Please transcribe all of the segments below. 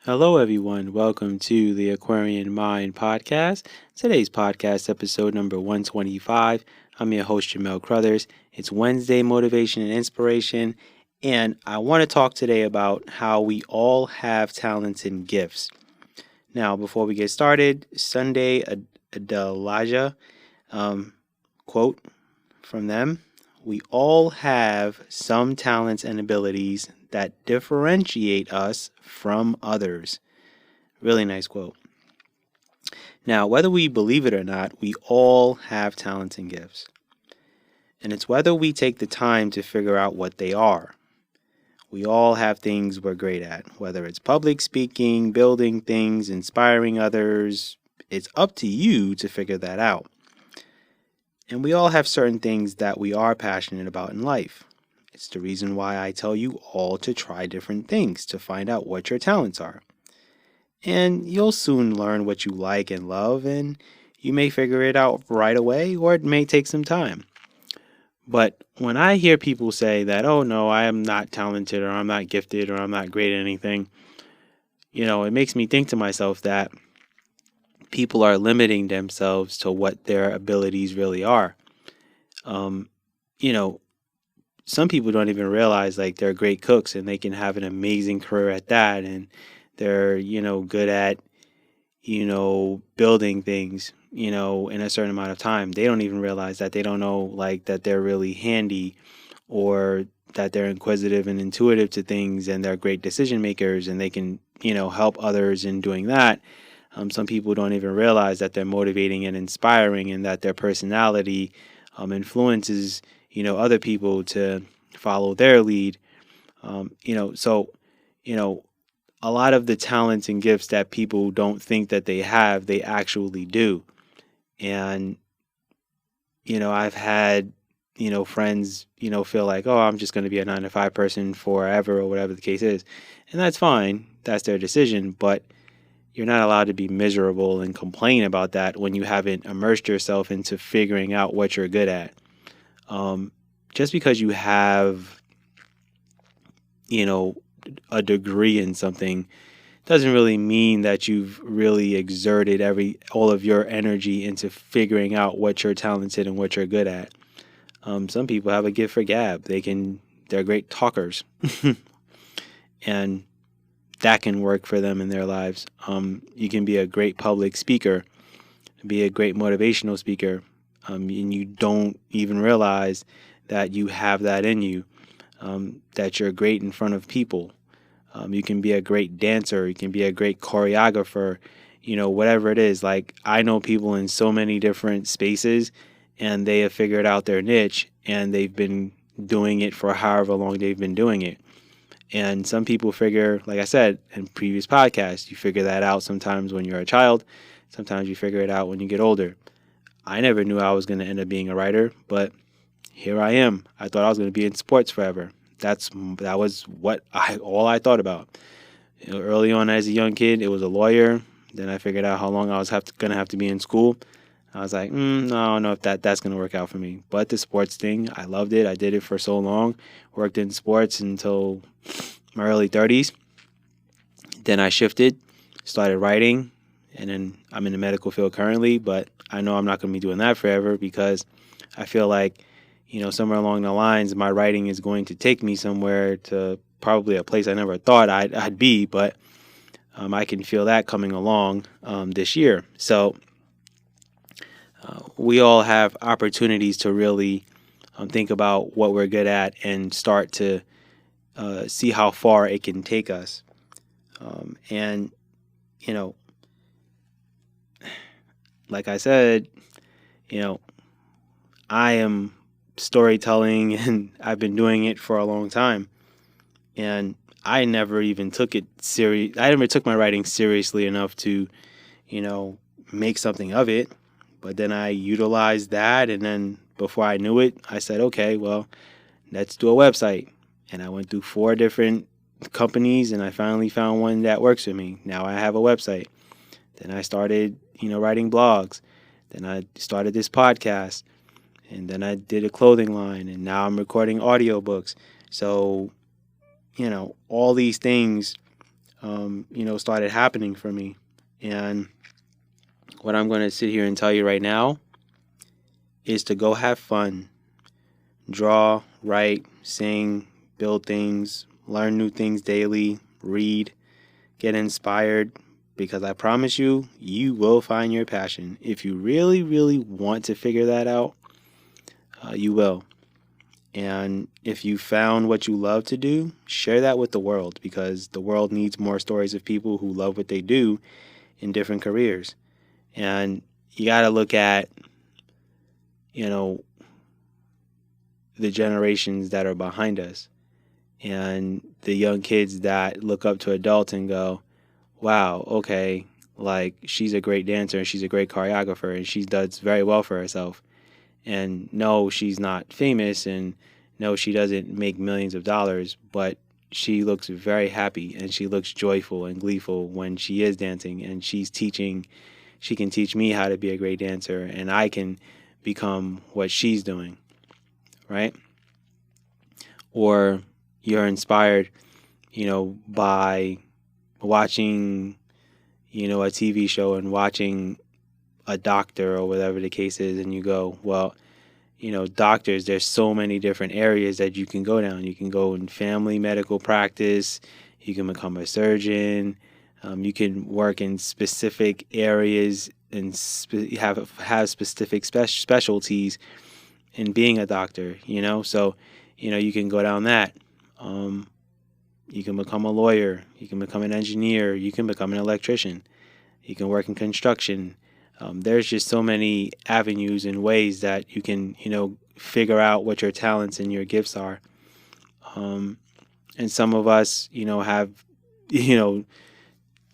Hello, everyone. Welcome to the Aquarian Mind podcast. Today's podcast, episode number 125. I'm your host, Jamel Crothers. It's Wednesday Motivation and Inspiration, and I want to talk today about how we all have talents and gifts. Now, before we get started, Sunday Adelaja quote from them: "We all have some talents and abilities that differentiate us from others." Really nice quote. Now, whether we believe it or not, we all have talents and gifts. And it's whether we take the time to figure out what they are. We all have things we're great at, whether it's public speaking, building things, inspiring others. It's up to you to figure that out. And we all have certain things that we are passionate about in life. It's the reason why I tell you all to try different things to find out what your talents are. And you'll soon learn what you like and love, and you may figure it out right away, or it may take some time. But when I hear people say that, oh no, I am not talented, or I'm not gifted, or I'm not great at anything, it makes me think to myself that people are limiting themselves to what their abilities really are. Um, you know, some people don't even realize like they're great cooks and they can have an amazing career at that, and they're, good at, building things, in a certain amount of time. They don't even realize that they don't know like that they're really handy, or that they're inquisitive and intuitive to things, and they're great decision makers and they can, help others in doing that. Some people don't even realize that they're motivating and inspiring, and that their personality influences, other people to follow their lead. So, a lot of the talents and gifts that people don't think that they have, they actually do. And, I've had, friends, feel like, oh, I'm just going to be a 9 to 5 person forever, or whatever the case is. And that's fine. That's their decision. But you're not allowed to be miserable and complain about that when you haven't immersed yourself into figuring out what you're good at. Just because you have, a degree in something doesn't really mean that you've really exerted all of your energy into figuring out what you're talented and what you're good at. Some people have a gift for gab. They're great talkers, and that can work for them in their lives. You can be a great public speaker, be a great motivational speaker, and you don't even realize that you have that in you, that you're great in front of people. You can be a great dancer. You can be a great choreographer, whatever it is. Like, I know people in so many different spaces, and they have figured out their niche, and they've been doing it for however long they've been doing it. And some people figure, like I said in previous podcasts, you figure that out sometimes when you're a child. Sometimes you figure it out when you get older. I never knew I was going to end up being a writer, but here I am. I thought I was going to be in sports forever. That was what all I thought about. Early on as a young kid, it was a lawyer. Then I figured out how long I was going to have to be in school. I was like, no, I don't know if that's going to work out for me. But the sports thing, I loved it. I did it for so long. Worked in sports until my early 30s. Then I shifted, started writing, and then I'm in the medical field currently. But I know I'm not going to be doing that forever, because I feel like, somewhere along the lines, my writing is going to take me somewhere, to probably a place I never thought I'd be. But I can feel that coming along this year. So we all have opportunities to really think about what we're good at and start to see how far it can take us. And, like I said, I am storytelling and I've been doing it for a long time. And I never even took it serious. I never took my writing seriously enough to, make something of it. But then I utilized that. And then before I knew it, I said, okay, well, let's do a website. And I went through 4 different companies, and I finally found one that works for me. Now I have a website. Then I started, writing blogs. Then I started this podcast. And then I did a clothing line, and now I'm recording audiobooks. So, all these things started happening for me. And what I'm going to sit here and tell you right now is to go have fun, draw, write, sing, build things, learn new things daily, read, get inspired, because I promise you, you will find your passion. If you really, really want to figure that out, you will. And if you found what you love to do, share that with the world, because the world needs more stories of people who love what they do in different careers. And you got to look at, you know, the generations that are behind us and the young kids that look up to adults and go, wow, okay, like she's a great dancer and she's a great choreographer and she does very well for herself. And no, she's not famous, and no, she doesn't make millions of dollars, but she looks very happy and she looks joyful and gleeful when she is dancing, and she's teaching. She can teach me how to be a great dancer, and I can become what she's doing, right? Or you're inspired, by watching, a TV show and watching a doctor or whatever the case is, and you go, well, doctors, there's so many different areas that you can go down. You can go in family medical practice, you can become a surgeon, you can work in specific areas and have specific specialties in being a doctor, so you can go down that. You can become a lawyer, you can become an engineer, you can become an electrician, you can work in construction. There's just so many avenues and ways that you can, figure out what your talents and your gifts are. And some of us, have,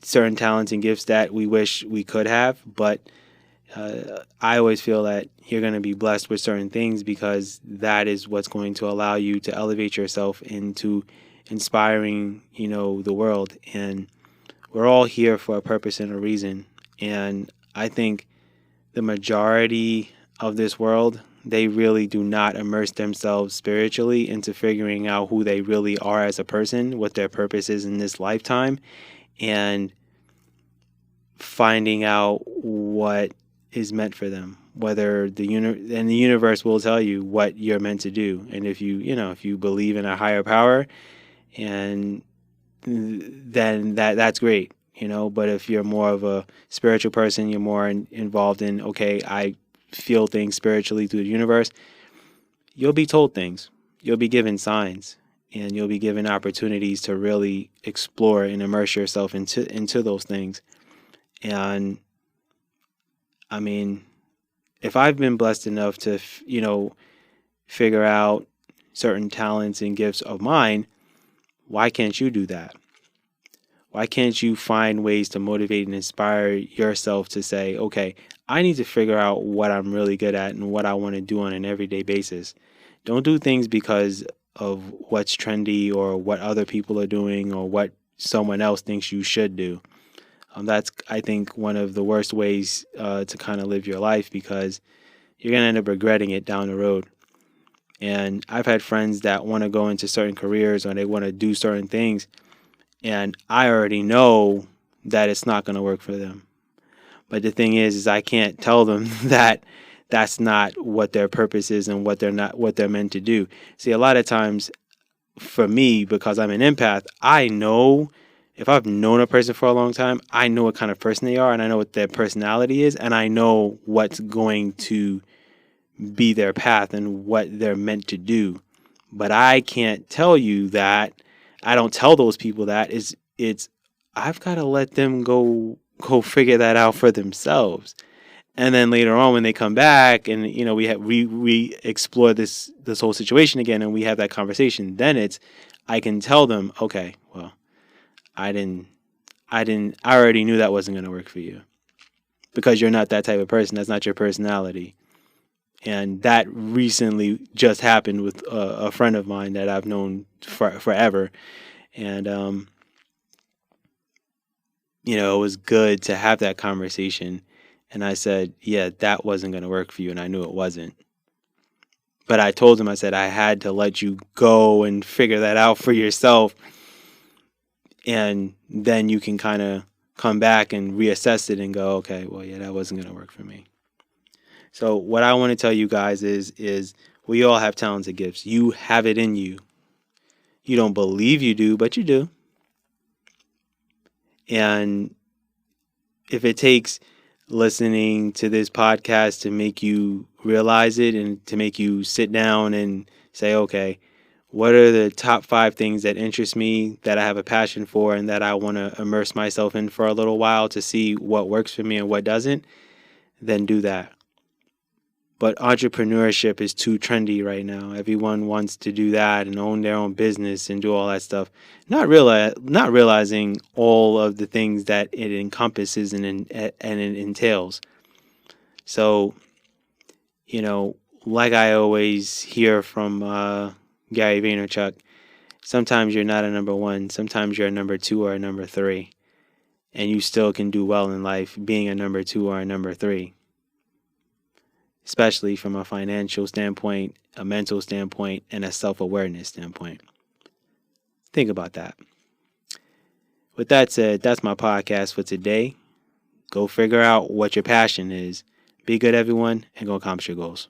certain talents and gifts that we wish we could have. But I always feel that you're going to be blessed with certain things, because that is what's going to allow you to elevate yourself into inspiring, the world. And we're all here for a purpose and a reason. And I think the majority of this world, they really do not immerse themselves spiritually into figuring out who they really are as a person, what their purpose is in this lifetime, and finding out what is meant for them. Whether the universe will tell you what you're meant to do, and if you believe in a higher power, and then that's great. But if you're more of a spiritual person, you're more involved in, okay, I feel things spiritually through the universe, you'll be told things. You'll be given signs, and you'll be given opportunities to really explore and immerse yourself into those things. And I mean, if I've been blessed enough to, figure out certain talents and gifts of mine, why can't you do that? Why can't you find ways to motivate and inspire yourself to say, okay, I need to figure out what I'm really good at and what I want to do on an everyday basis. Don't do things because of what's trendy or what other people are doing or what someone else thinks you should do. That's, I think, one of the worst ways to kind of live your life, because you're going to end up regretting it down the road. And I've had friends that want to go into certain careers or they want to do certain things, and I already know that it's not going to work for them. But the thing is I can't tell them that that's not what their purpose is and what they're meant to do. See, a lot of times for me, because I'm an empath, I know, if I've known a person for a long time, I know what kind of person they are, and I know what their personality is, and I know what's going to be their path and what they're meant to do. But I can't tell you that. I don't tell those people that. It's I've got to let them go figure that out for themselves. And then later on, when they come back and we explore this whole situation again, and we have that conversation, then I can tell them, okay, well, I already knew that wasn't going to work for you, because you're not that type of person. That's not your personality. And that recently just happened with a friend of mine that I've known forever. And, it was good to have that conversation. And I said, yeah, that wasn't going to work for you. And I knew it wasn't. But I told him, I said, I had to let you go and figure that out for yourself. And then you can kind of come back and reassess it and go, okay, well, yeah, that wasn't going to work for me. So what I want to tell you guys is we all have talents and gifts. You have it in you. You don't believe you do, but you do. And if it takes listening to this podcast to make you realize it and to make you sit down and say, okay, what are the top 5 things that interest me, that I have a passion for, and that I want to immerse myself in for a little while to see what works for me and what doesn't, then do that. But entrepreneurship is too trendy right now. Everyone wants to do that and own their own business and do all that stuff, not realizing all of the things that it encompasses and it entails. So, like I always hear from Gary Vaynerchuk, sometimes you're not a number one. Sometimes you're a number 2 or a number 3, and you still can do well in life being a number 2 or a number 3. Especially from a financial standpoint, a mental standpoint, and a self-awareness standpoint. Think about that. With that said, that's my podcast for today. Go figure out what your passion is. Be good, everyone, and go accomplish your goals.